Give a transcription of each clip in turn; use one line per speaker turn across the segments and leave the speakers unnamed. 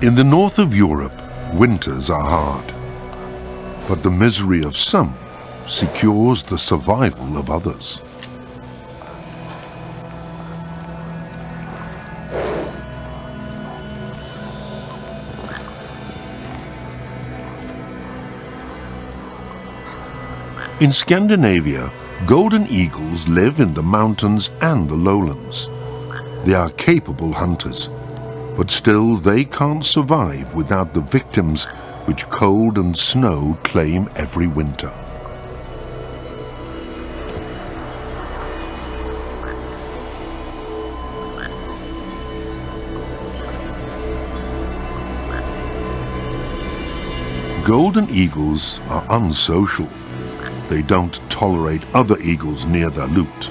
In the north of Europe, winters are hard, but the misery of some secures the survival of others. In Scandinavia, golden eagles live in the mountains and the lowlands. They are capable hunters, but still they can't survive without the victims which cold and snow claim every winter. Golden eagles are unsocial. They don't tolerate other eagles near their loot.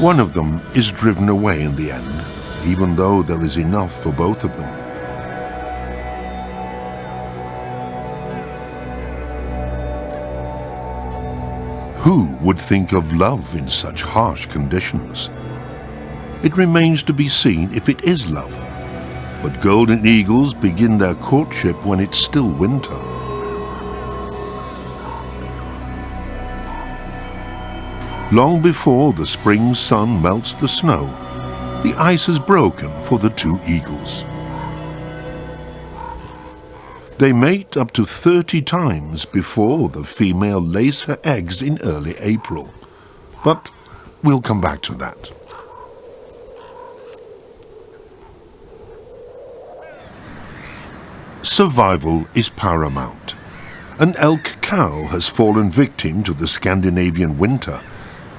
One of them is driven away in the end, even though there is enough for both of them. Who would think of love in such harsh conditions? It remains to be seen if it is love. But golden eagles begin their courtship when it's still winter. Long before the spring sun melts the snow, the ice is broken for the two eagles. They mate up to 30 times before the female lays her eggs in early April. But we'll come back to that. Survival is paramount. An elk cow has fallen victim to the Scandinavian winter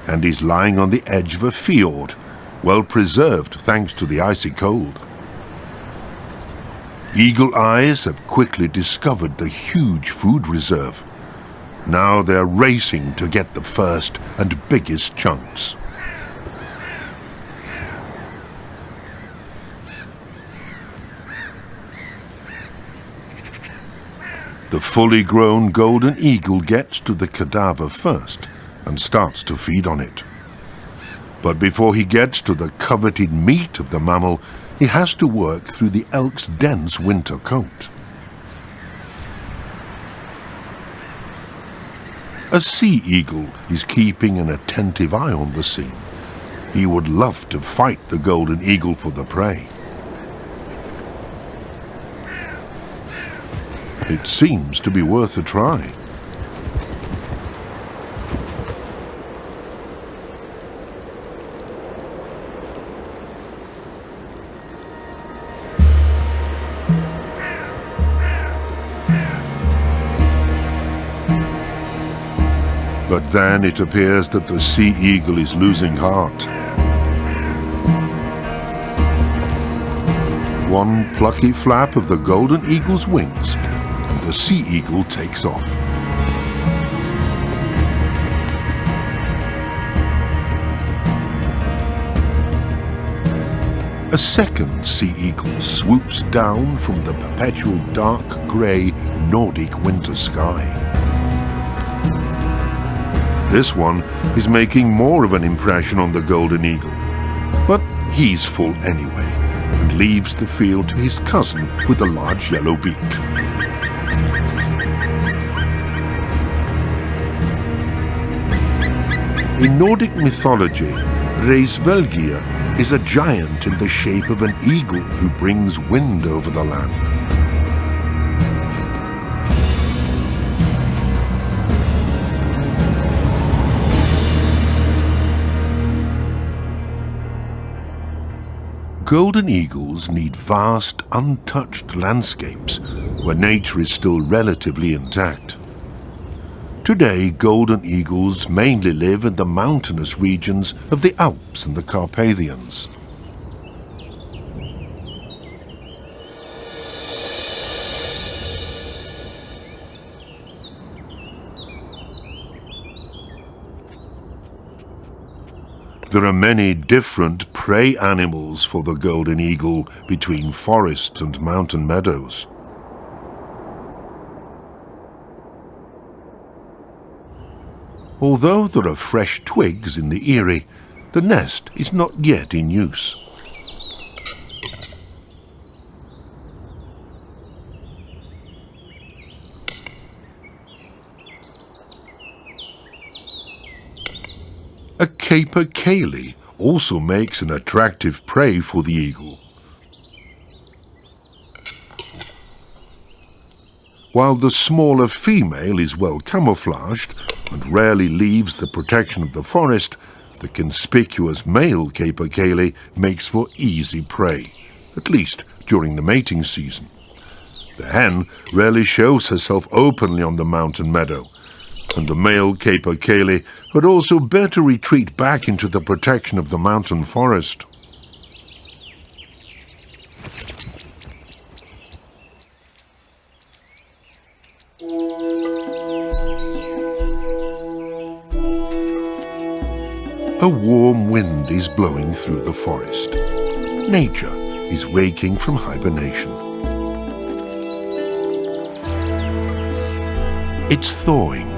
and is lying on the edge of a fjord, well preserved thanks to the icy cold. Eagle eyes have quickly discovered the huge food reserve. Now they're racing to get the first and biggest chunks. The fully grown golden eagle gets to the cadaver first and starts to feed on it. But before he gets to the coveted meat of the mammal, he has to work through the elk's dense winter coat. A sea eagle is keeping an attentive eye on the scene. He would love to fight the golden eagle for the prey. It seems to be worth a try. But then it appears that the sea eagle is losing heart. One plucky flap of the golden eagle's wings, and the sea eagle takes off. A second sea eagle swoops down from the perpetual dark grey Nordic winter sky. This one is making more of an impression on the golden eagle, but he's full anyway and leaves the field to his cousin with the large yellow beak. In Nordic mythology, Reisvelgia is a giant in the shape of an eagle who brings wind over the land. Golden eagles need vast, untouched landscapes where nature is still relatively intact. Today, golden eagles mainly live in the mountainous regions of the Alps and the Carpathians. There are many different prey animals for the golden eagle between forests and mountain meadows. Although there are fresh twigs in the eyrie, the nest is not yet in use. capercaillie also makes an attractive prey for the eagle. While the smaller female is well camouflaged and rarely leaves the protection of the forest, the conspicuous male capercaillie makes for easy prey, at least during the mating season. The hen rarely shows herself openly on the mountain meadow, and the male capercaillie had also better retreat back into the protection of the mountain forest. A warm wind is blowing through the forest. Nature is waking from hibernation. It's thawing.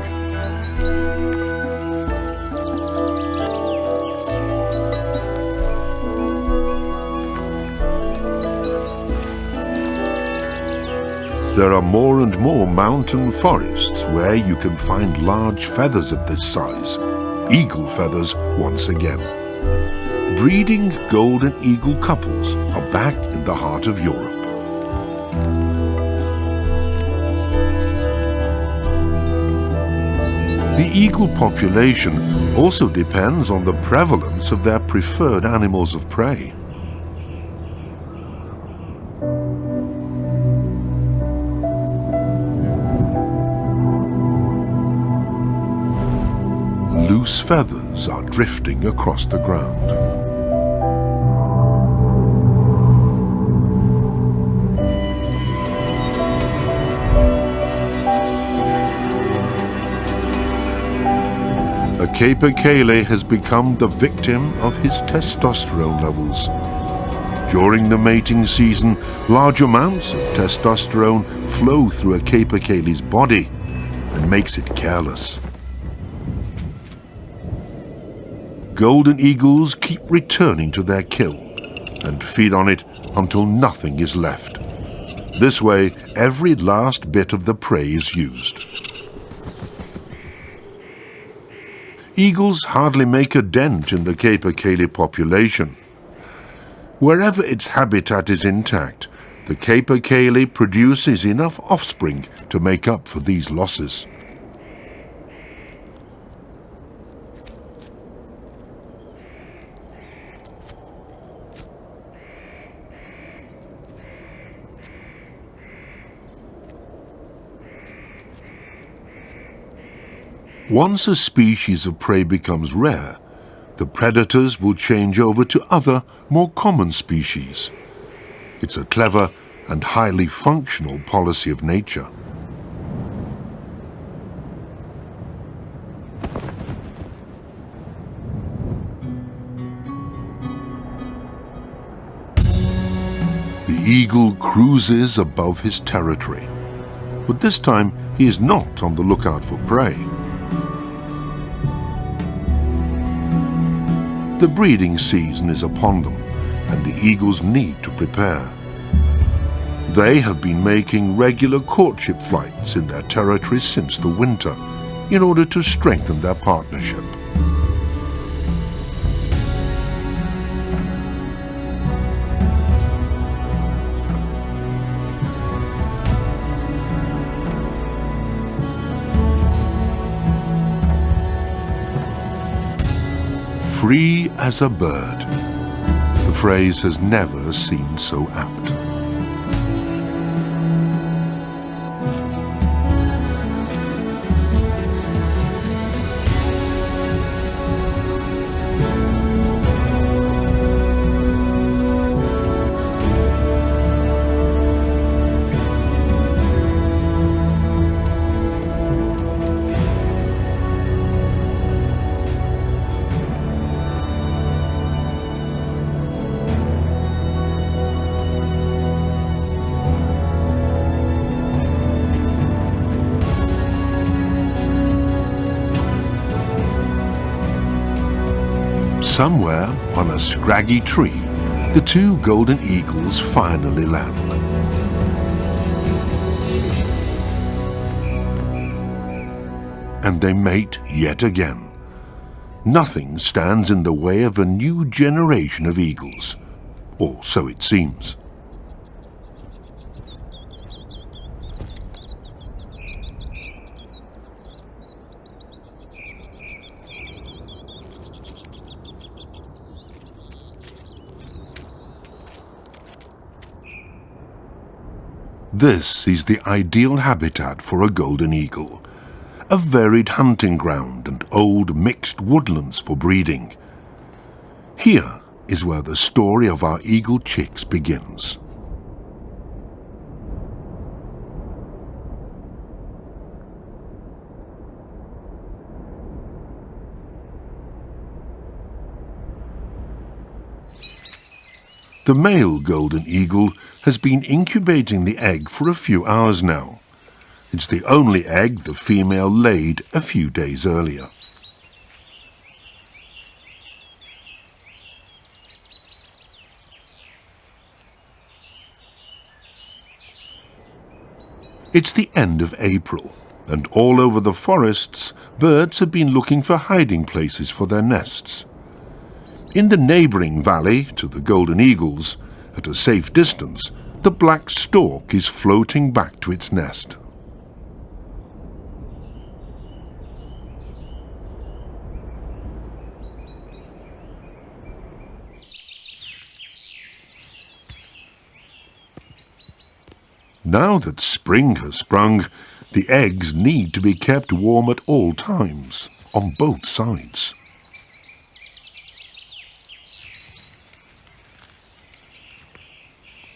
There are more and more mountain forests where you can find large feathers of this size, eagle feathers once again. Breeding golden eagle couples are back in the heart of Europe. The eagle population also depends on the prevalence of their preferred animals of prey. Loose feathers are drifting across the ground. A capercaillie has become the victim of his testosterone levels. During the mating season, large amounts of testosterone flow through a capercaillie's body and makes it careless. Golden eagles keep returning to their kill and feed on it until nothing is left. This way, every last bit of the prey is used. Eagles hardly make a dent in the capercaillie population. Wherever its habitat is intact, the capercaillie produces enough offspring to make up for these losses. Once a species of prey becomes rare, the predators will change over to other, more common species. It's a clever and highly functional policy of nature. The eagle cruises above his territory, but this time he is not on the lookout for prey. The breeding season is upon them, and the eagles need to prepare. They have been making regular courtship flights in their territory since the winter, in order to strengthen their partnership. Free as a bird. The phrase has never seemed so apt. Somewhere on a scraggy tree, the two golden eagles finally land. And they mate yet again. Nothing stands in the way of a new generation of eagles, or so it seems. This is the ideal habitat for a golden eagle, a varied hunting ground and old mixed woodlands for breeding. Here is where the story of our eagle chicks begins. The male golden eagle has been incubating the egg for a few hours now. It's the only egg the female laid a few days earlier. It's the end of April, and all over the forests, birds have been looking for hiding places for their nests. In the neighbouring valley to the golden eagles, at a safe distance, the black stork is floating back to its nest. Now that spring has sprung, the eggs need to be kept warm at all times, on both sides.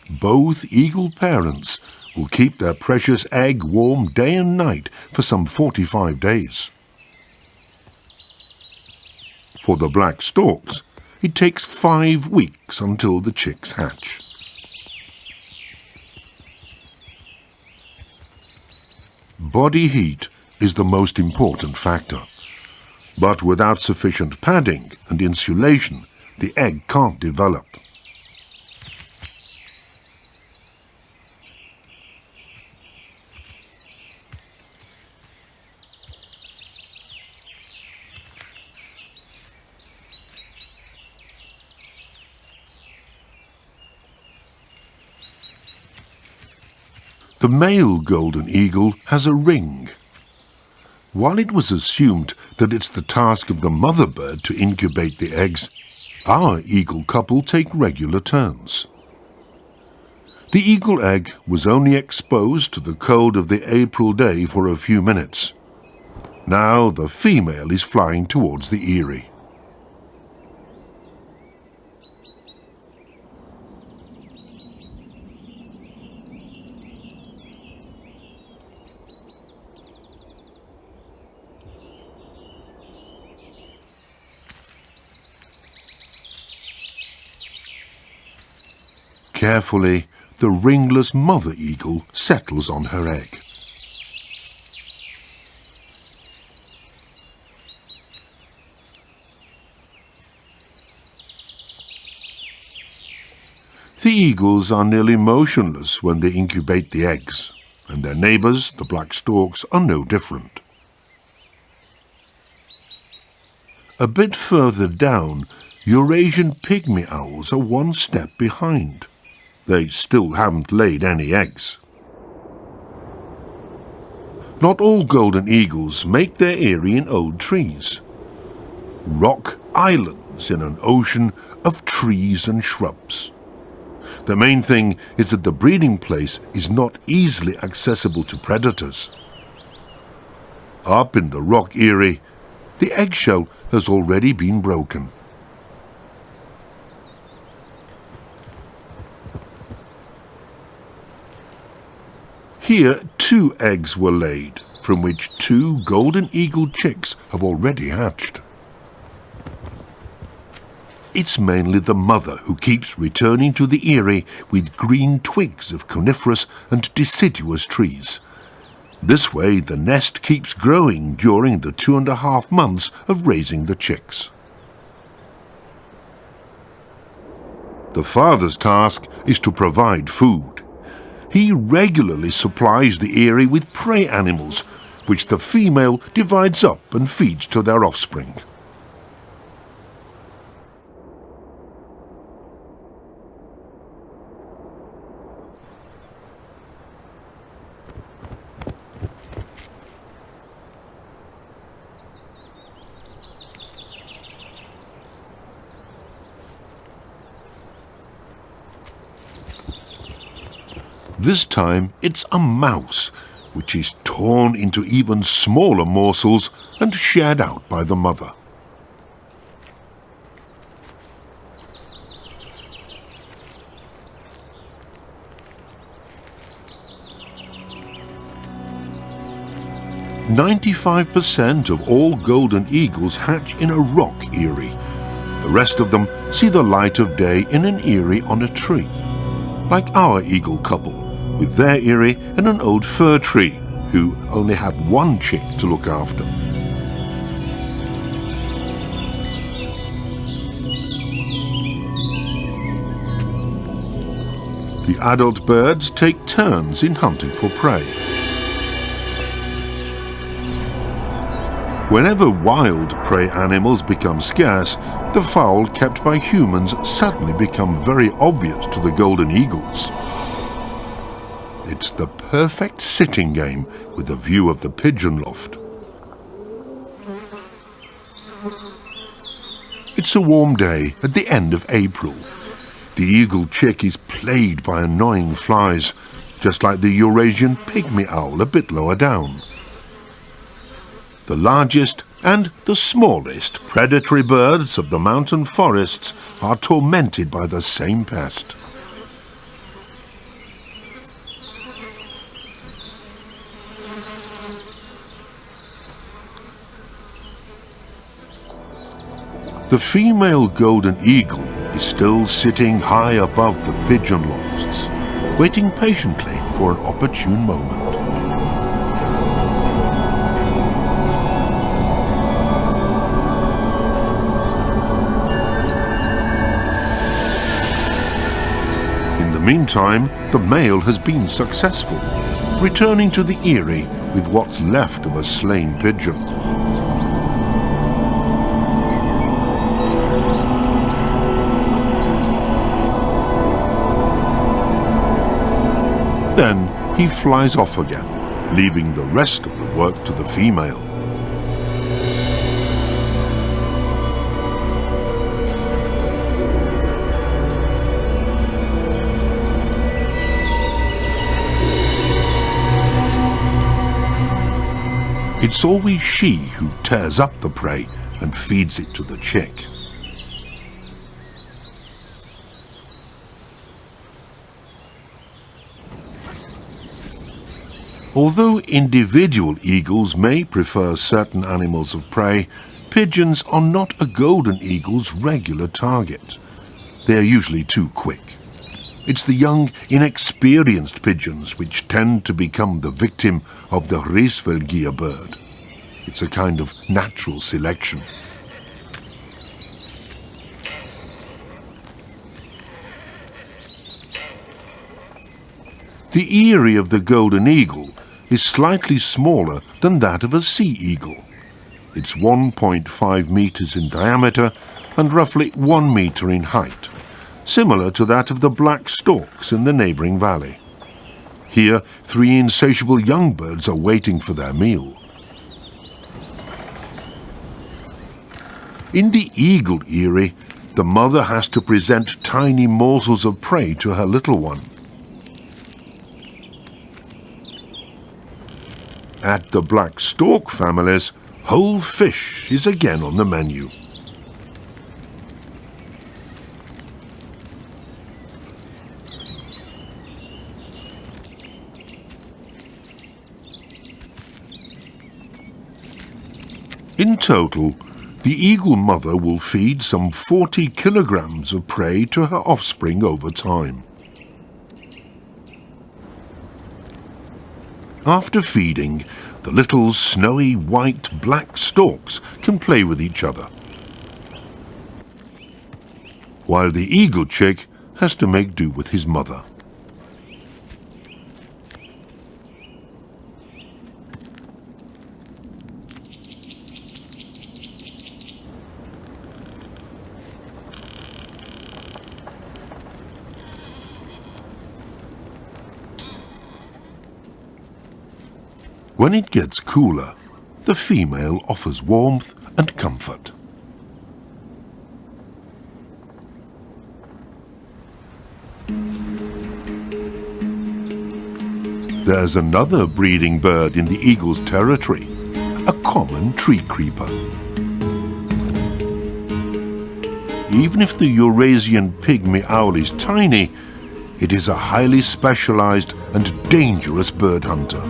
Both eagle parents will keep their precious egg warm day and night for some 45 days. For the black storks, it takes 5 weeks until the chicks hatch. Body heat is the most important factor, but without sufficient padding and insulation, the egg can't develop. The male golden eagle has a ring. While it was assumed that it's the task of the mother bird to incubate the eggs, our eagle couple take regular turns. The eagle egg was only exposed to the cold of the April day for a few minutes. Now the female is flying towards the eyrie. Carefully, the ringless mother eagle settles on her egg. The eagles are nearly motionless when they incubate the eggs, and their neighbours, the black storks, are no different. A bit further down, Eurasian pygmy owls are one step behind. They still haven't laid any eggs. Not all golden eagles make their eyrie in old trees. Rock islands in an ocean of trees and shrubs. The main thing is that the breeding place is not easily accessible to predators. Up in the rock eyrie, the eggshell has already been broken. Here 2 eggs were laid, from which 2 golden eagle chicks have already hatched. It's mainly the mother who keeps returning to the eyrie with green twigs of coniferous and deciduous trees. This way the nest keeps growing during the 2.5 months of raising the chicks. The father's task is to provide food. He regularly supplies the eyrie with prey animals, which the female divides up and feeds to their offspring. This time it's a mouse, which is torn into even smaller morsels and shared out by the mother. "95% of all golden eagles hatch in a rock eyrie. The rest of them see the light of day in an eyrie on a tree, like our eagle couple, with their eyrie in an old fir tree, who only have one chick to look after." The adult birds take turns in hunting for prey. Whenever wild prey animals become scarce, the fowl kept by humans suddenly become very obvious to the golden eagles. It's the perfect sitting game with a view of the pigeon loft. It's a warm day at the end of April. The eagle chick is plagued by annoying flies, just like the Eurasian pygmy owl a bit lower down. The largest and the smallest predatory birds of the mountain forests are tormented by the same pest. The female golden eagle is still sitting high above the pigeon lofts, waiting patiently for an opportune moment. In the meantime, the male has been successful, returning to the eyrie with what's left of a slain pigeon. Then he flies off again, leaving the rest of the work to the female. It's always she who tears up the prey and feeds it to the chick. Although individual eagles may prefer certain animals of prey, pigeons are not a golden eagle's regular target. They are usually too quick. It's the young, inexperienced pigeons which tend to become the victim of the Riesvelgier bird. It's a kind of natural selection. The eyrie of the golden eagle is slightly smaller than that of a sea eagle. It's 1.5 meters in diameter and roughly 1 meter in height, similar to that of the black storks in the neighboring valley. Here, 3 insatiable young birds are waiting for their meal. In the eagle eyrie, the mother has to present tiny morsels of prey to her little one. At the black stork families, whole fish is again on the menu. In total, the eagle mother will feed some 40 kilograms of prey to her offspring over time. After feeding, the little snowy white black storks can play with each other, while the eagle chick has to make do with his mother. When it gets cooler, the female offers warmth and comfort. There's another breeding bird in the eagle's territory, a common tree creeper. Even if the Eurasian pygmy owl is tiny, it is a highly specialized and dangerous bird hunter.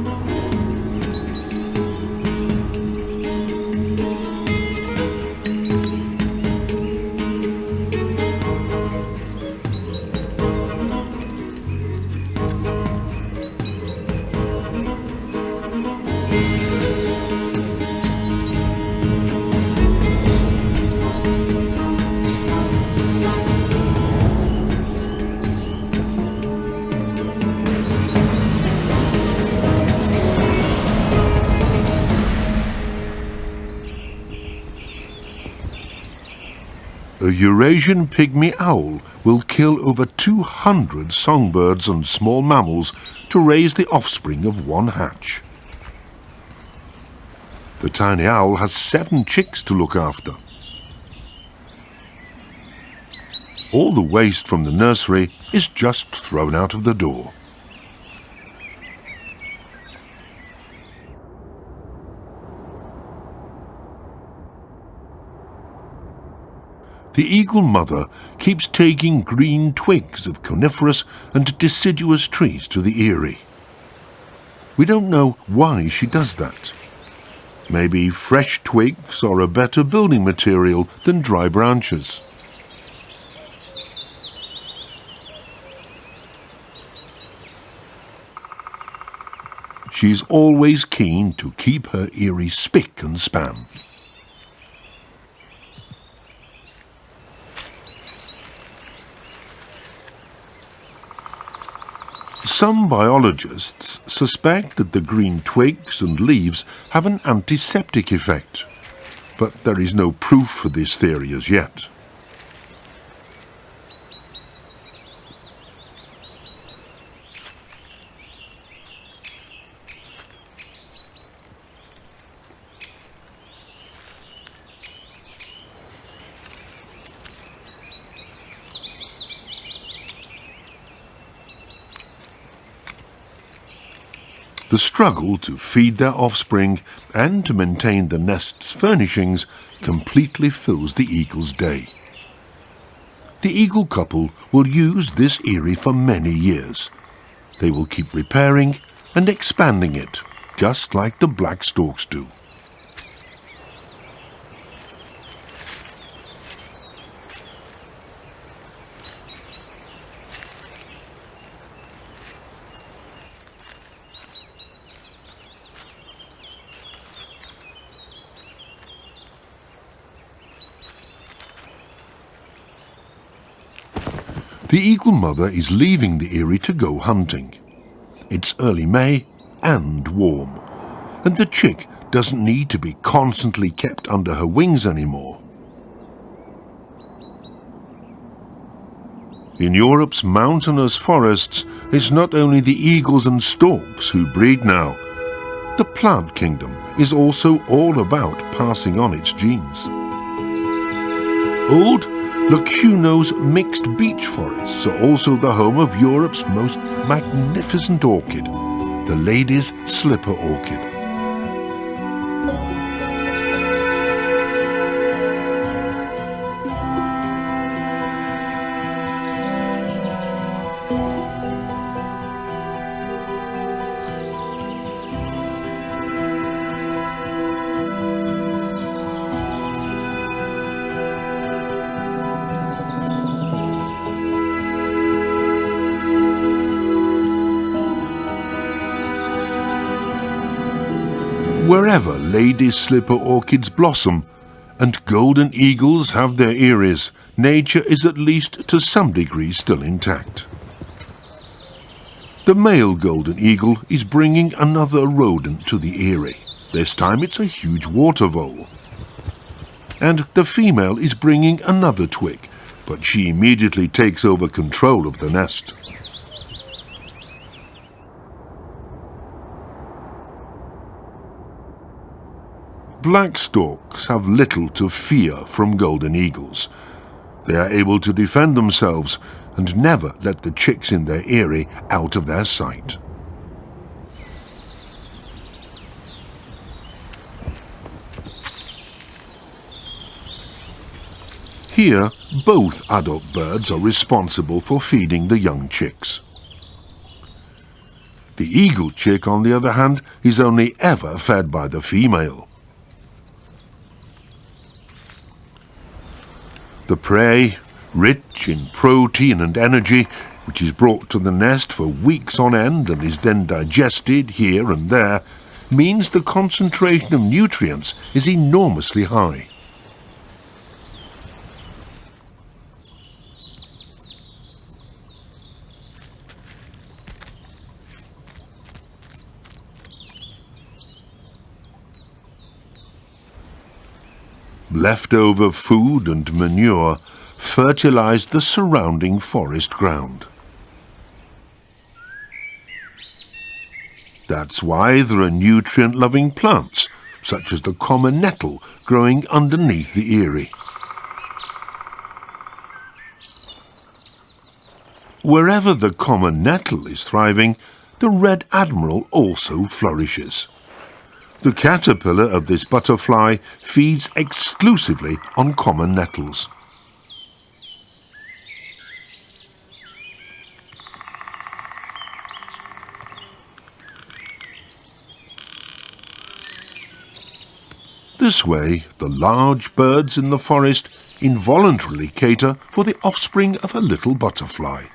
A Eurasian pygmy owl will kill over 200 songbirds and small mammals to raise the offspring of one hatch. The tiny owl has 7 chicks to look after. All the waste from the nursery is just thrown out of the door. The eagle mother keeps taking green twigs of coniferous and deciduous trees to the eyrie. We don't know why she does that. Maybe fresh twigs are a better building material than dry branches. She's always keen to keep her eyrie spick and span. Some biologists suspect that the green twigs and leaves have an antiseptic effect, but there is no proof for this theory as yet. The struggle to feed their offspring and to maintain the nest's furnishings completely fills the eagle's day. The eagle couple will use this eyrie for many years. They will keep repairing and expanding it, just like the black storks do. The eagle mother is leaving the eyrie to go hunting. It's early May and warm, and the chick doesn't need to be constantly kept under her wings anymore. In Europe's mountainous forests, it's not only the eagles and storks who breed now. The plant kingdom is also all about passing on its genes. Old Locuno's mixed beech forests are also the home of Europe's most magnificent orchid, the lady's slipper orchid. Wherever lady slipper orchids blossom and golden eagles have their eyries, nature is at least to some degree still intact. The male golden eagle is bringing another rodent to the eyrie. This time it's a huge water vole. And the female is bringing another twig, but she immediately takes over control of the nest. Black storks have little to fear from golden eagles. They are able to defend themselves and never let the chicks in their eyrie out of their sight. Here, both adult birds are responsible for feeding the young chicks. The eagle chick, on the other hand, is only ever fed by the female. The prey, rich in protein and energy, which is brought to the nest for weeks on end and is then digested here and there, means the concentration of nutrients is enormously high. Leftover food and manure fertilize the surrounding forest ground. That's why there are nutrient-loving plants, such as the common nettle, growing underneath the eyrie. Wherever the common nettle is thriving, the red admiral also flourishes. The caterpillar of this butterfly feeds exclusively on common nettles. This way, the large birds in the forest involuntarily cater for the offspring of a little butterfly.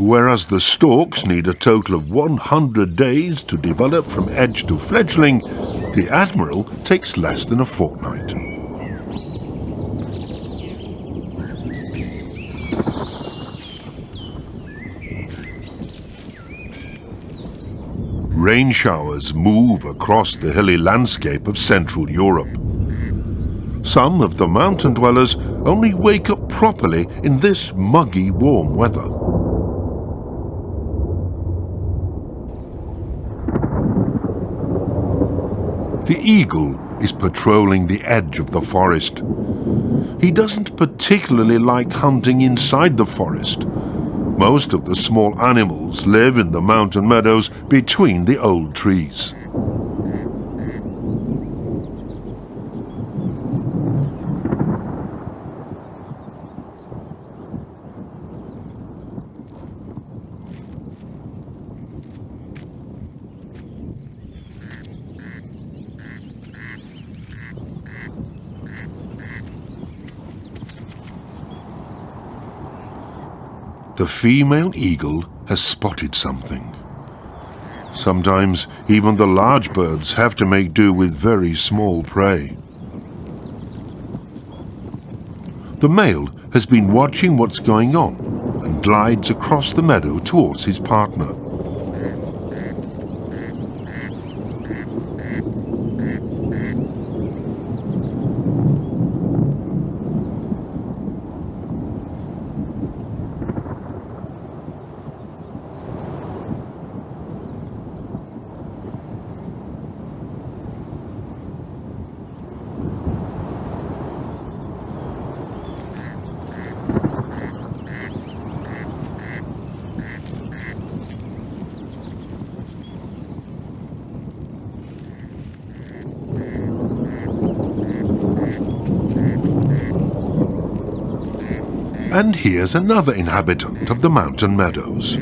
Whereas the storks need a total of 100 days to develop from edge to fledgling, the admiral takes less than a fortnight. Rain showers move across the hilly landscape of Central Europe. Some of the mountain dwellers only wake up properly in this muggy, warm weather. The eagle is patrolling the edge of the forest. He doesn't particularly like hunting inside the forest. Most of the small animals live in the mountain meadows between the old trees. The female eagle has spotted something. Sometimes even the large birds have to make do with very small prey. The male has been watching what's going on and glides across the meadow towards his partner. And here's another inhabitant of the mountain meadows.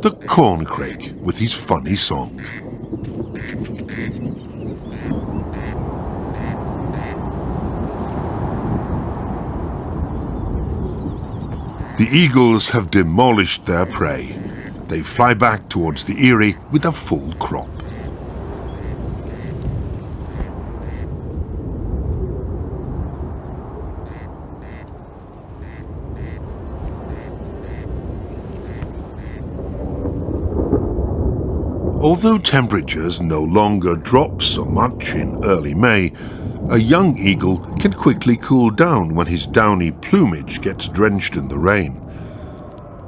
The corncrake with his funny song. The eagles have demolished their prey. They fly back towards the eyrie with a full crop. Although temperatures no longer drop so much in early May, a young eagle can quickly cool down when his downy plumage gets drenched in the rain.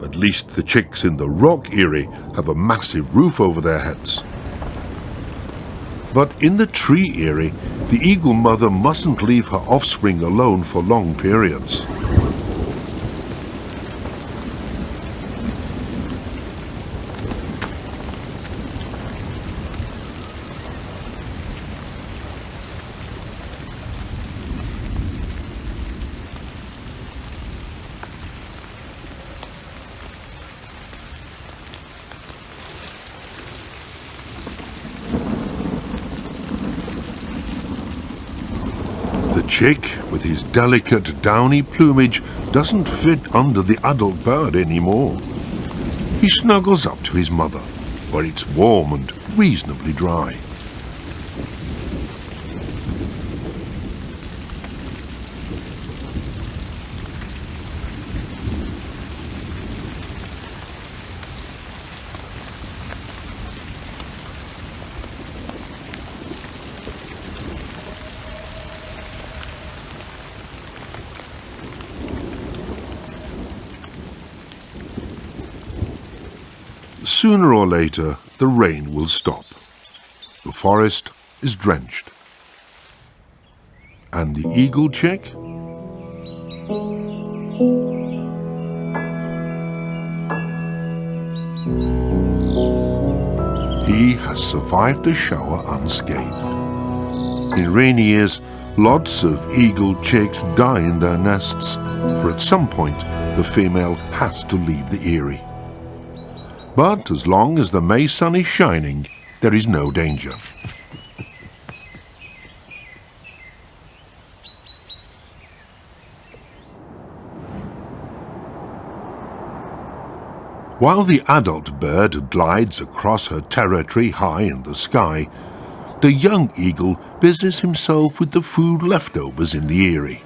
At least the chicks in the rock eyrie have a massive roof over their heads. But in the tree eyrie, the eagle mother mustn't leave her offspring alone for long periods. chick, with his delicate downy plumage, doesn't fit under the adult bird anymore. He snuggles up to his mother, where it's warm and reasonably dry. Sooner or later, the rain will stop. The forest is drenched. And the eagle chick? He has survived the shower unscathed. In rainy years, lots of eagle chicks die in their nests, for at some point the female has to leave the eyrie. But as long as the May sun is shining, there is no danger. While the adult bird glides across her territory high in the sky, the young eagle busies himself with the food leftovers in the eyrie.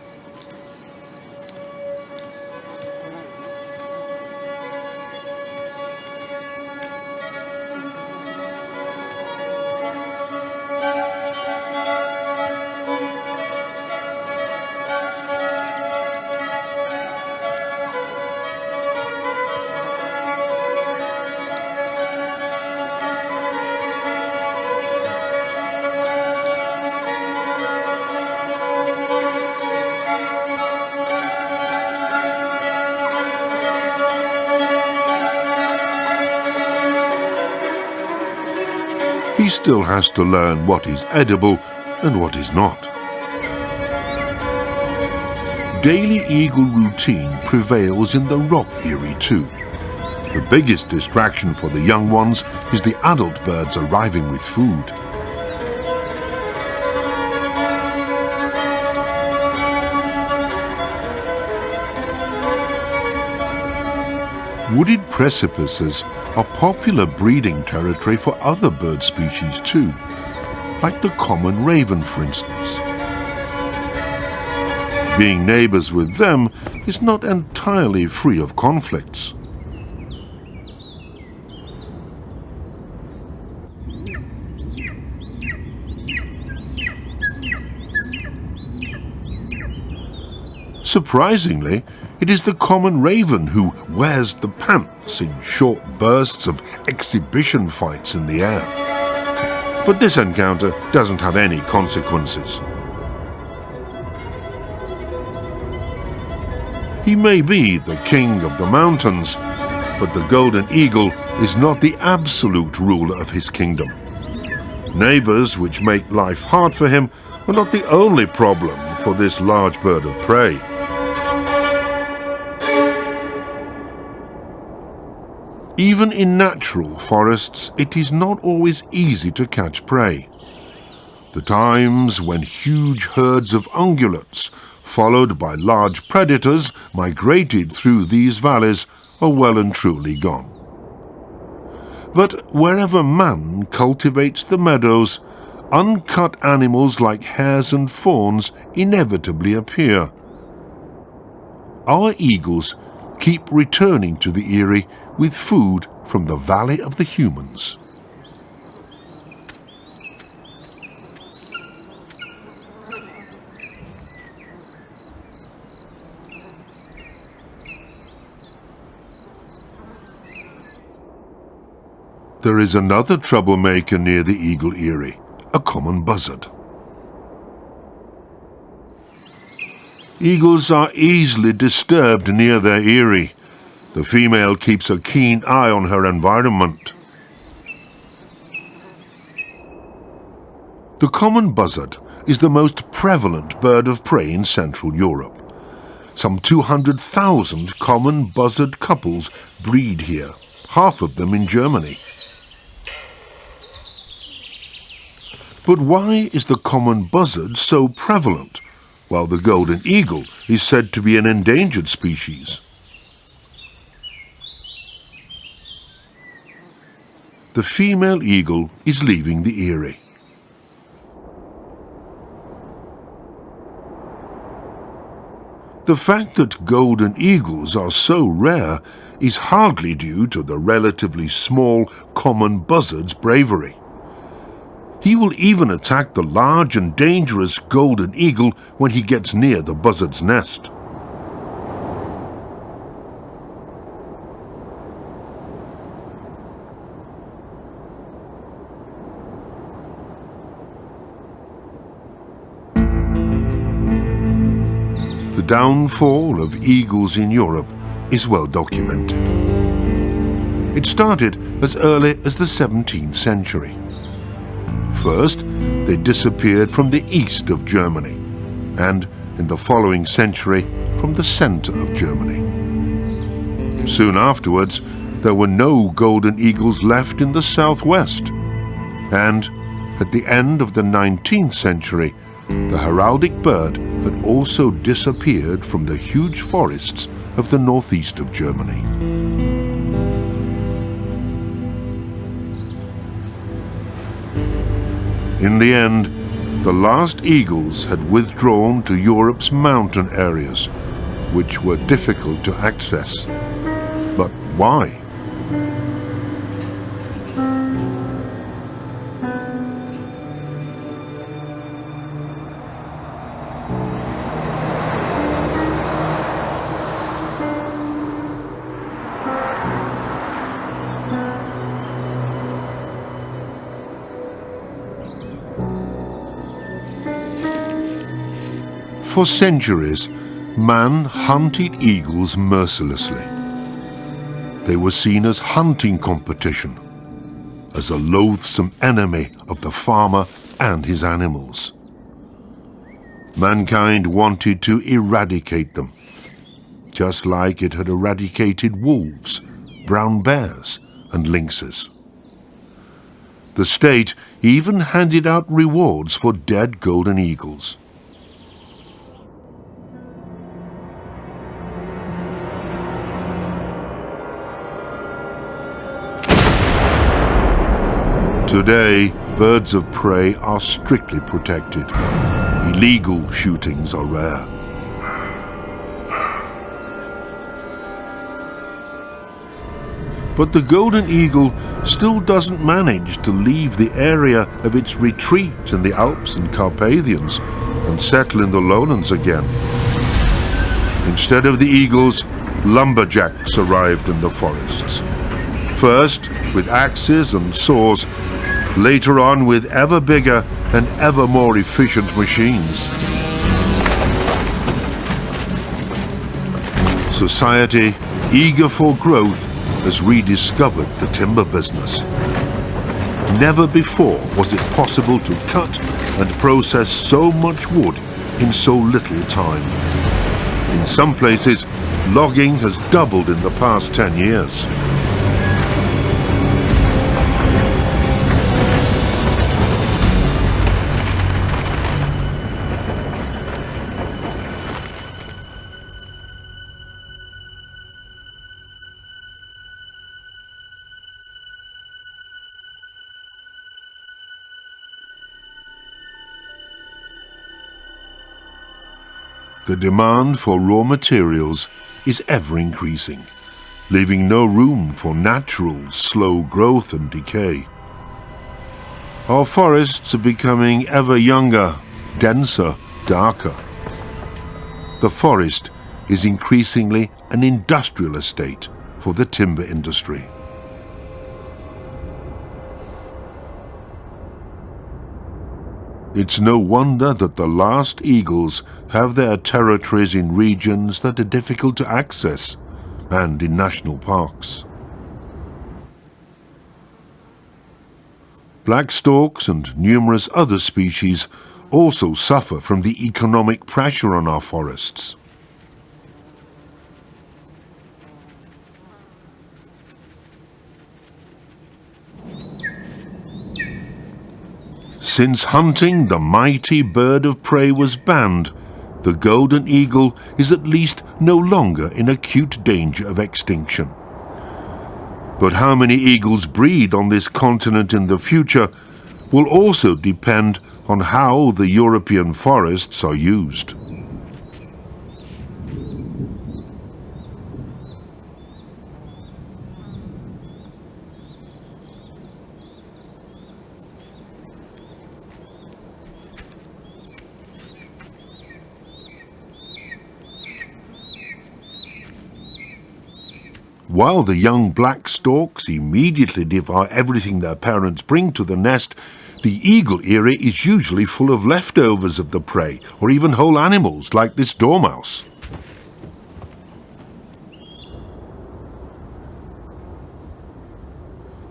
He still has to learn what is edible and what is not. Daily eagle routine prevails in the rock eyrie too. The biggest distraction for the young ones is the adult birds arriving with food. Wooded precipices are popular breeding territory for other bird species too, like the common raven, for instance. Being neighbors with them is not entirely free of conflicts. Surprisingly, it is the common raven who wears the pants in short bursts of exhibition fights in the air. But this encounter doesn't have any consequences. He may be the king of the mountains, but the golden eagle is not the absolute ruler of his kingdom. Neighbors which make life hard for him are not the only problem for this large bird of prey. Even in natural forests, it is not always easy to catch prey. The times when huge herds of ungulates, followed by large predators, migrated through these valleys are well and truly gone. But wherever man cultivates the meadows, uncut animals like hares and fawns inevitably appear. Our eagles keep returning to the eyrie with food from the Valley of the Humans. There is another troublemaker near the eagle eyrie, a common buzzard. Eagles are easily disturbed near their eyrie. The female keeps a keen eye on her environment. The common buzzard is the most prevalent bird of prey in Central Europe. Some 200,000 common buzzard couples breed here, half of them in Germany. But why is the common buzzard so prevalent? while the golden eagle is said to be an endangered species. The female eagle is leaving the eyrie. The fact that golden eagles are so rare is hardly due to the relatively small common buzzard's bravery. He will even attack the large and dangerous golden eagle when he gets near the buzzard's nest. The downfall of eagles in Europe is well documented. It started as early as the 17th century. First, they disappeared from the east of Germany, and in the following century from the center of Germany. Soon afterwards, there were no golden eagles left in the southwest, and at the end of the 19th century, the heraldic bird had also disappeared from the huge forests of the northeast of Germany. In the end, the last eagles had withdrawn to Europe's mountain areas, which were difficult to access. But why? For centuries, man hunted eagles mercilessly. They were seen as hunting competition, as a loathsome enemy of the farmer and his animals. Mankind wanted to eradicate them, just like it had eradicated wolves, brown bears, and lynxes. The state even handed out rewards for dead golden eagles. Today, birds of prey are strictly protected. Illegal shootings are rare. But the golden eagle still doesn't manage to leave the area of its retreat in the Alps and Carpathians and settle in the lowlands again. Instead of the eagles, lumberjacks arrived in the forests. First with axes and saws, later on with ever bigger and ever more efficient machines. Society, eager for growth, has rediscovered the timber business. Never before was it possible to cut and process so much wood in so little time. In some places, logging has doubled in the past 10 years. The demand for raw materials is ever increasing, leaving no room for natural, slow growth and decay. Our forests are becoming ever younger, denser, darker. The forest is increasingly an industrial estate for the timber industry. It's no wonder that the last eagles have their territories in regions that are difficult to access and in national parks. Black storks and numerous other species also suffer from the economic pressure on our forests. Since hunting the mighty bird of prey was banned, the golden eagle is at least no longer in acute danger of extinction. But how many eagles breed on this continent in the future will also depend on how the European forests are used. While the young black storks immediately devour everything their parents bring to the nest, the eagle eyrie is usually full of leftovers of the prey, or even whole animals like this dormouse.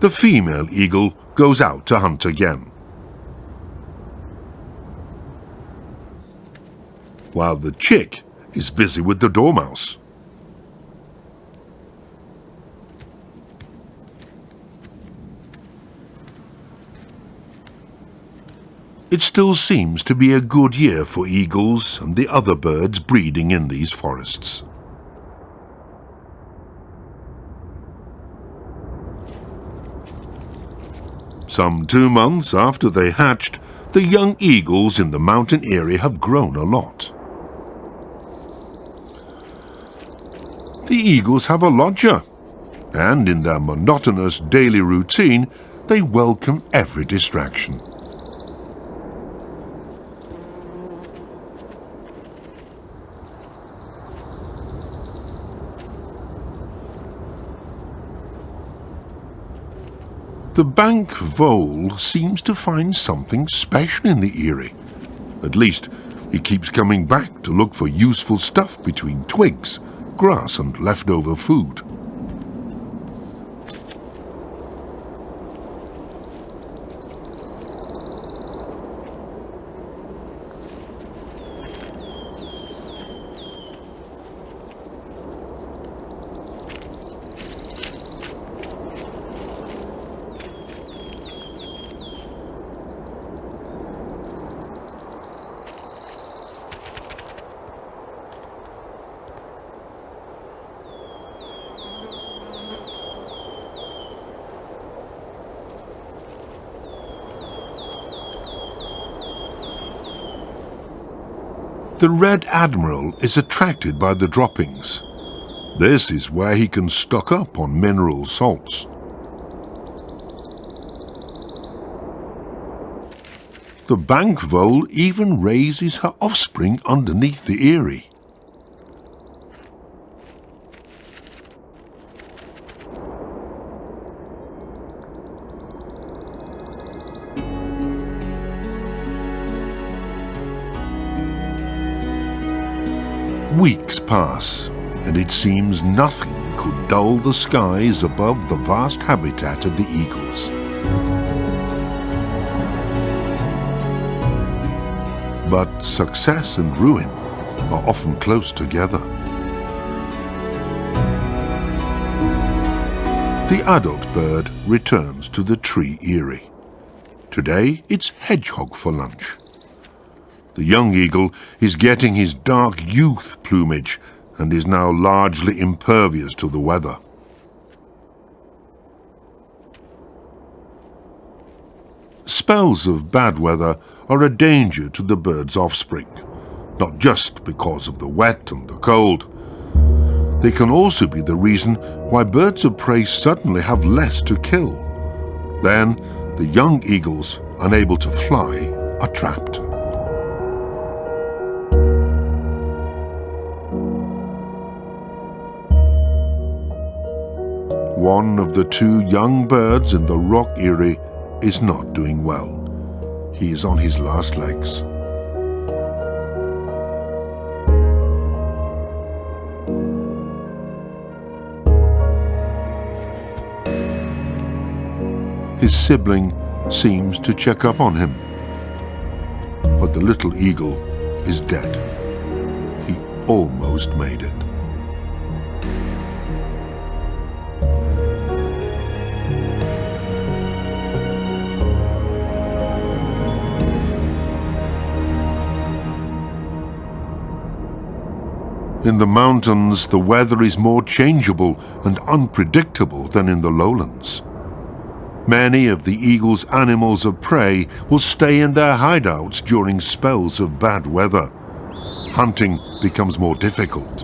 The female eagle goes out to hunt again, while the chick is busy with the dormouse. It still seems to be a good year for eagles and the other birds breeding in these forests. Some 2 months after they hatched, the young eagles in the mountain eyrie have grown a lot. The eagles have a lodger, and in their monotonous daily routine, they welcome every distraction. The bank vole seems to find something special in the eyrie. At least, he keeps coming back to look for useful stuff between twigs, grass and leftover food. The Red Admiral is attracted by the droppings. This is where he can stock up on mineral salts. The bank vole even raises her offspring underneath the eyrie. Weeks pass, and it seems nothing could dull the skies above the vast habitat of the eagles. But success and ruin are often close together. The adult bird returns to the tree eyrie. Today it's hedgehog for lunch. The young eagle is getting his dark youth plumage and is now largely impervious to the weather. Spells of bad weather are a danger to the bird's offspring, not just because of the wet and the cold. They can also be the reason why birds of prey suddenly have less to kill. Then, the young eagles, unable to fly, are trapped. One of the 2 young birds in the rock eyrie is not doing well. He is on his last legs. His sibling seems to check up on him, but the little eagle is dead. He almost made it. In the mountains, the weather is more changeable and unpredictable than in the lowlands. Many of the eagle's animals of prey will stay in their hideouts during spells of bad weather. Hunting becomes more difficult.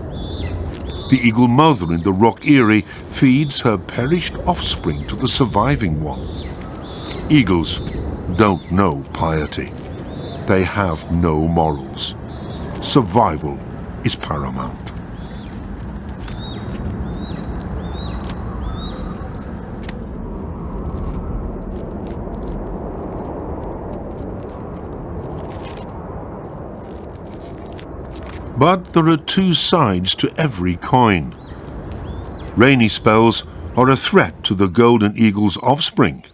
The eagle mother in the rock eyrie feeds her perished offspring to the surviving one. Eagles don't know piety. They have no morals. Survival is paramount. But there are two sides to every coin. Rainy spells are a threat to the golden eagle's offspring.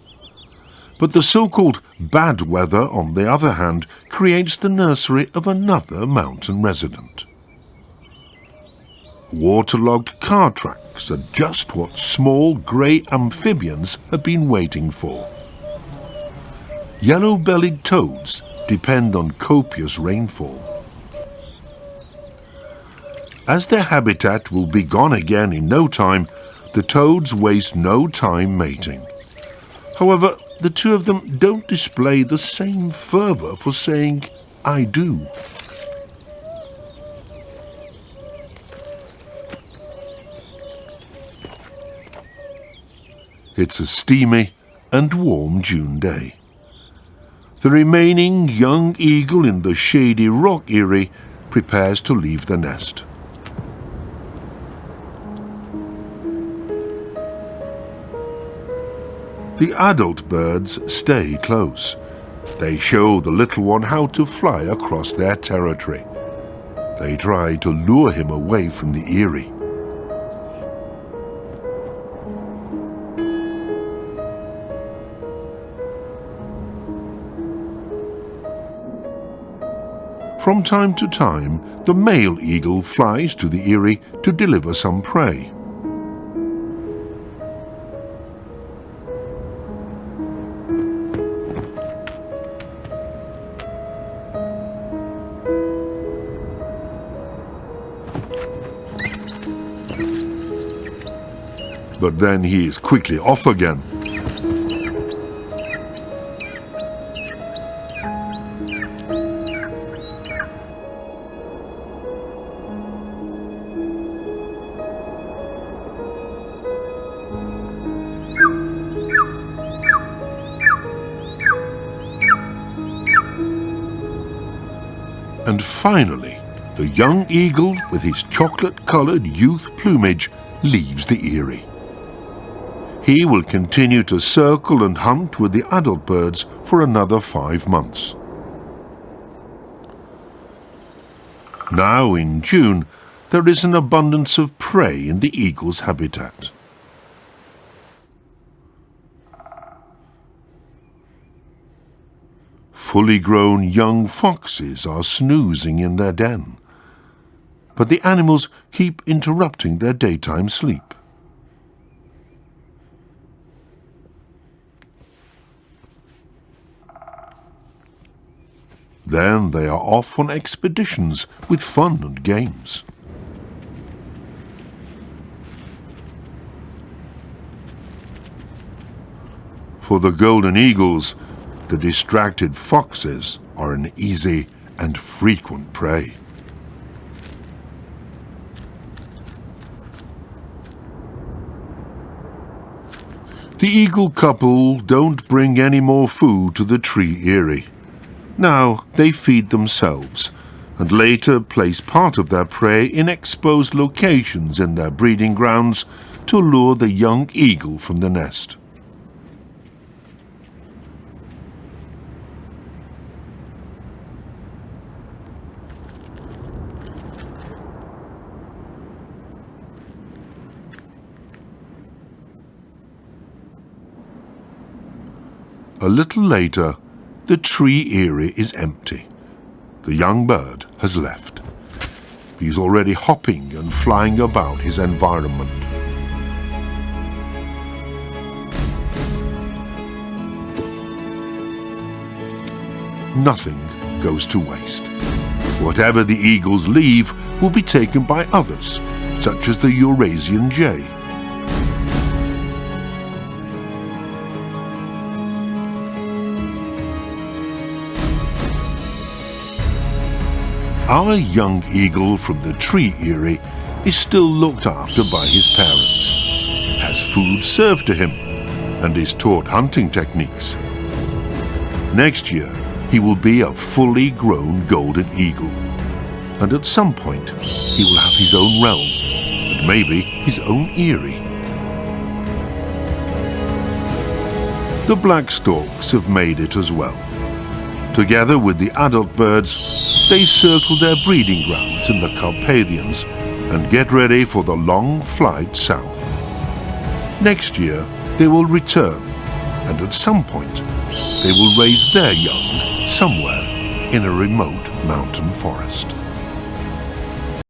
But the so-called bad weather, on the other hand, creates the nursery of another mountain resident. Waterlogged car tracks are just what small grey amphibians have been waiting for. Yellow-bellied toads depend on copious rainfall. As their habitat will be gone again in no time, the toads waste no time mating. However, the two of them don't display the same fervour for saying, "I do." It's a steamy and warm June day. The remaining young eagle in the shady rock eyrie prepares to leave the nest. The adult birds stay close. They show the little one how to fly across their territory. They try to lure him away from the eyrie. From time to time, the male eagle flies to the eyrie to deliver some prey. But then he is quickly off again. And finally, the young eagle with his chocolate-coloured youth plumage leaves the eyrie. He will continue to circle and hunt with the adult birds for another 5 months. Now in June, there is an abundance of prey in the eagle's habitat. Fully grown young foxes are snoozing in their den, but the animals keep interrupting their daytime sleep. Then they are off on expeditions with fun and games. For the golden eagles, the distracted foxes are an easy and frequent prey. The eagle couple don't bring any more food to the tree eyrie. Now they feed themselves and later place part of their prey in exposed locations in their breeding grounds to lure the young eagle from the nest. A little later, the tree eyrie is empty. The young bird has left. He's already hopping and flying about his environment. Nothing goes to waste. Whatever the eagles leave will be taken by others, such as the Eurasian jay. Our young eagle from the tree eyrie is still looked after by his parents, has food served to him, and is taught hunting techniques. Next year, he will be a fully grown golden eagle, and at some point, he will have his own realm, and maybe his own eyrie. The black storks have made it as well. Together with the adult birds, they circle their breeding grounds in the Carpathians and get ready for the long flight south. Next year, they will return, and at some point, they will raise their young somewhere in a remote mountain forest.